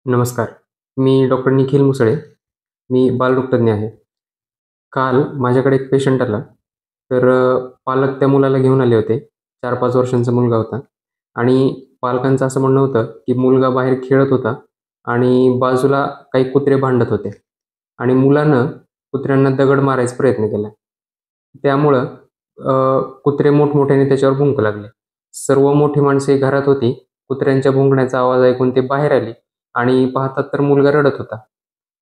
नमस्कार. मी डॉक्टर निखिल मुसळे. मी बालरोगतज्ञ आहे. काल माझ्याकडे एक पेशंट आला. तर पालक त्या मुलाला घेऊन आले होते. 4-5 वर्षांचा मुलगा होता आणि पालकांचं असं म्हणणं होतं, की मुलगा बाहेर खेळत होता आणि बाजूला काही कुत्रे भांडत होते आणि मुलानं कुत्र्यांना दगड मारायचा प्रयत्न केला. त्यामुळं कुत्रे मोठमोठ्याने त्याच्यावर भुंकू लागले. सर्व मोठी माणसे घरात होती. कुत्र्यांच्या भुंकण्याचा आवाज ऐकून ते बाहेर आले आणि पाहतात तर मुलगा रडत होता.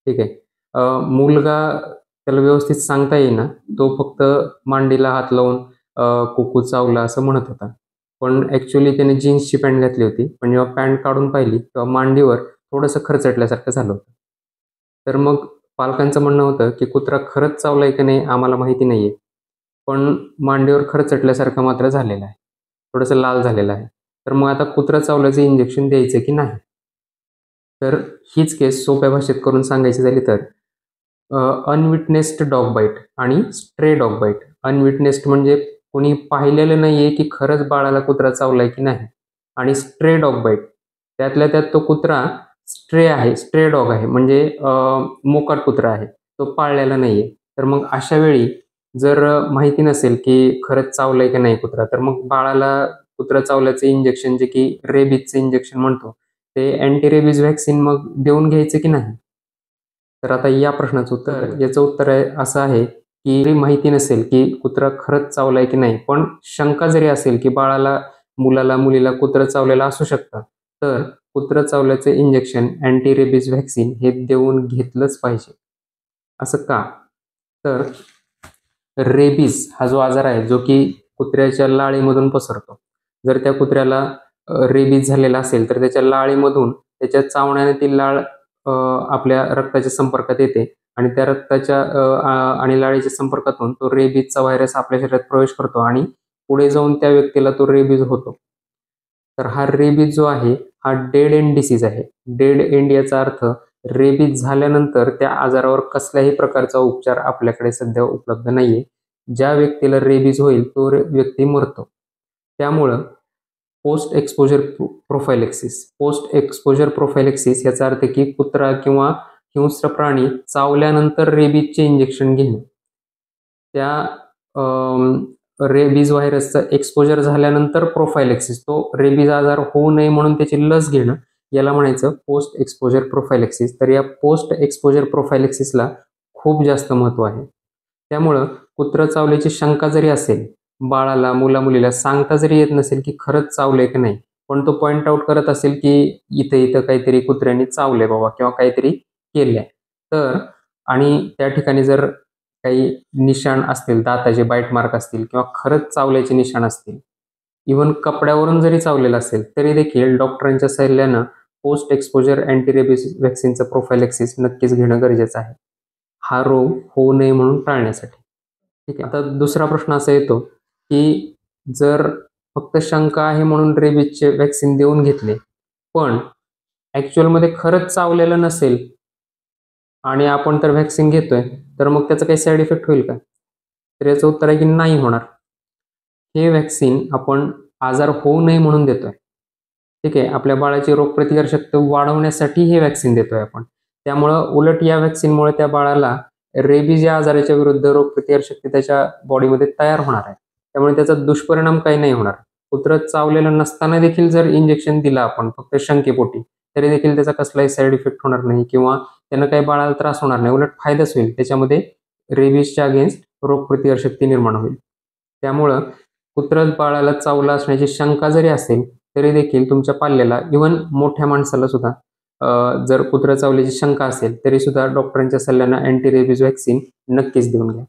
ठीक आहे. मुलगा त्याला व्यवस्थित सांगता येईना. तो फक्त मांडीला हात लावून "कुकू चावला" असं म्हणत होता. पण ॲक्चुअली त्याने जीन्सची पॅन्ट घातली होती. पण जेव्हा पॅन्ट काढून पाहिली तेव्हा मांडीवर थोडंसं खरचटल्यासारखं झालं होतं. तर मग पालकांचं म्हणणं होतं, की कुत्रा खरंच चावलाय की नाही आम्हाला माहिती नाहीये. पण मांडीवर खरचटल्यासारखं मात्र झालेलं आहे. थोडंसं लाल झालेलं आहे. तर मग आता कुत्रा चावल्याचं इंजेक्शन द्यायचं की नाही? तर हीच केस सोप्या भाषेत करून सांगायची झाली तर अनविटनेस्ड डॉग बाईट आणि स्ट्रे डॉग बाईट. अनविटनेस्ड म्हणजे कोणी पाहिलेलं नाहीये, की खरंच बाळाला कुत्रा चावलाय की नाही. आणि स्ट्रे डॉग बाईट त्यातल्या त्यात तो कुत्रा स्ट्रे आहे, स्ट्रे डॉग आहे म्हणजे मोकाट कुत्रा आहे. तो पाळलेला नाहीये. तर मग अशा वेळी जर माहिती नसेल, की खरंच चावलंय की नाही कुत्रा, तर मग बाळाला कुत्रा चावल्याचं इंजेक्शन जे की रेबीजचं इंजेक्शन म्हणतो, ते अँटी रेबीज व्हॅक्सिन मग देऊन घ्यायचं की नाही? तर आता या प्रश्नाचं उत्तर याचं उत्तर आहे असं आहे, की जरी माहिती नसेल, की कुत्रा खरंच चावलाय की नाही, पण शंका जरी असेल, की बाळाला, मुलाला, मुलीला कुत्रं चावलेलं असू शकतं, तर कुत्रं चावल्याचं इंजेक्शन अँटी रेबीज व्हॅक्सिन हे देऊन घेतलंच पाहिजे. असं का? तर रेबीज हा जो आजार आहे, जो की कुत्र्याच्या लाळेमधून पसरतो. जर त्या कुत्र्याला रेबीज झालेला असेल, तर त्याच्या लाळेमधून त्याच्या चावण्याने ती लाळ आपल्या रक्ताच्या संपर्कात येते आणि त्या रक्ताच्या आणि लाळेच्या संपर्कातून तो रेबीजचा व्हायरस आपल्या शरीरात प्रवेश करतो आणि पुढे जाऊन त्या व्यक्तीला तो रेबीज होतो. तर हा रेबीज जो आहे, हा डेड एंड डिसीज आहे. डेड एंड याचा अर्थ रेबीज झाल्यानंतर त्या आजारावर कसल्याही प्रकारचा उपचार आपल्याकडे सध्या उपलब्ध नाहीये. ज्या व्यक्तीला रेबीज होईल तो व्यक्ती मरतो. त्यामुळं पोस्ट एक्सपोजर पोस्ट एक्सपोजर प्रोफायलेक्सिस याचा अर्थ की कुत्रा किंवा हिंस्र प्राणी चावल्यानंतर रेबीजचे इंजेक्शन घेणे. त्या रेबीज व्हायरसचं एक्सपोजर झाल्यानंतर प्रोफायलेक्सिस, तो रेबीज आजार होऊ नये म्हणून त्याची लस घेणं, याला म्हणायचं पोस्ट एक्सपोजर प्रोफायलेक्सिस. तर या पोस्ट एक्सपोजर प्रोफायलेक्सिसला खूप जास्त महत्त्व आहे. त्यामुळं कुत्रं चावल्याची शंका जरी असेल, बाळाला, मुला-मुलीला सांगता जरी येत नसेल, की खरंच चावलंय की नाही, पण तो पॉइंट आउट करत असेल, की इथं-इथं काहीतरी कुत्र्याने चावलंय बाबा किंवा काहीतरी केलंय. तर आणि त्या ठिकाणी जर काही निशाण असतील, दाताचे बाईट मार्क असतील किंवा खरंच चावल्याचे निशाण असतील, इव्हन कपड्यावरून जरी चावलेलं असेल, तरी देखील डॉक्टरांच्या सल्ल्यानं पोस्ट एक्सपोजर अँटी रेबीज व्हॅक्सिनचं प्रोफायलेक्सिस नक्कीच घेणं गरजेचं आहे. हा रोग होऊ नये म्हणून टाळण्यासाठी. ठीक आहे. आता दुसरा प्रश्न असा येतो, की जर फक्त शंका आहे म्हणून रेबीजचे व्हॅक्सिन देऊन घेतले, पण ॲक्चुअलमध्ये खरंच चावलेलं नसेल आणि आपण तर व्हॅक्सिन घेतोय, तर मग त्याचा काही साइड इफेक्ट होईल का? तर याचं उत्तर आहे की नाही होणार. हे व्हॅक्सिन आपण आजार होऊ नये म्हणून देतोय. ठीक आहे. आपल्या बाळाची रोगप्रतिकारशक्ती वाढवण्यासाठी हे व्हॅक्सिन देतोय आपण. त्यामुळं उलट या व्हॅक्सिनमुळे त्या बाळाला रेबीज या आजाराच्या विरुद्ध रोगप्रतिकारशक्ती त्याच्या बॉडीमध्ये तयार होणार आहे. त्यामुळे त्याचा दुष्परिणाम काही नाही होणार. कुत्रं चावलेलं नसताना देखील जर इंजेक्शन दिलं आपण फक्त शंकेपोटी, तरी देखील त्याचा कसलाही साइड इफेक्ट होणार नाही किंवा त्यानं काही बाळाला त्रास होणार नाही. उलट फायदाच होईल. त्याच्यामध्ये रेबीजच्या अगेन्स्ट रोगप्रतिकारशक्ती निर्माण होईल. त्यामुळं कुत्रं बाळाला चावलं असण्याची शंका जरी असेल, तरी देखील तुमच्या पाल्याला इव्हन मोठ्या माणसाला सुद्धा जर कुत्रं चावल्याची शंका असेल, तरी सुद्धा डॉक्टरांच्या सल्ल्यानं अँटी रेबीज व्हॅक्सिन नक्कीच देऊन घ्या.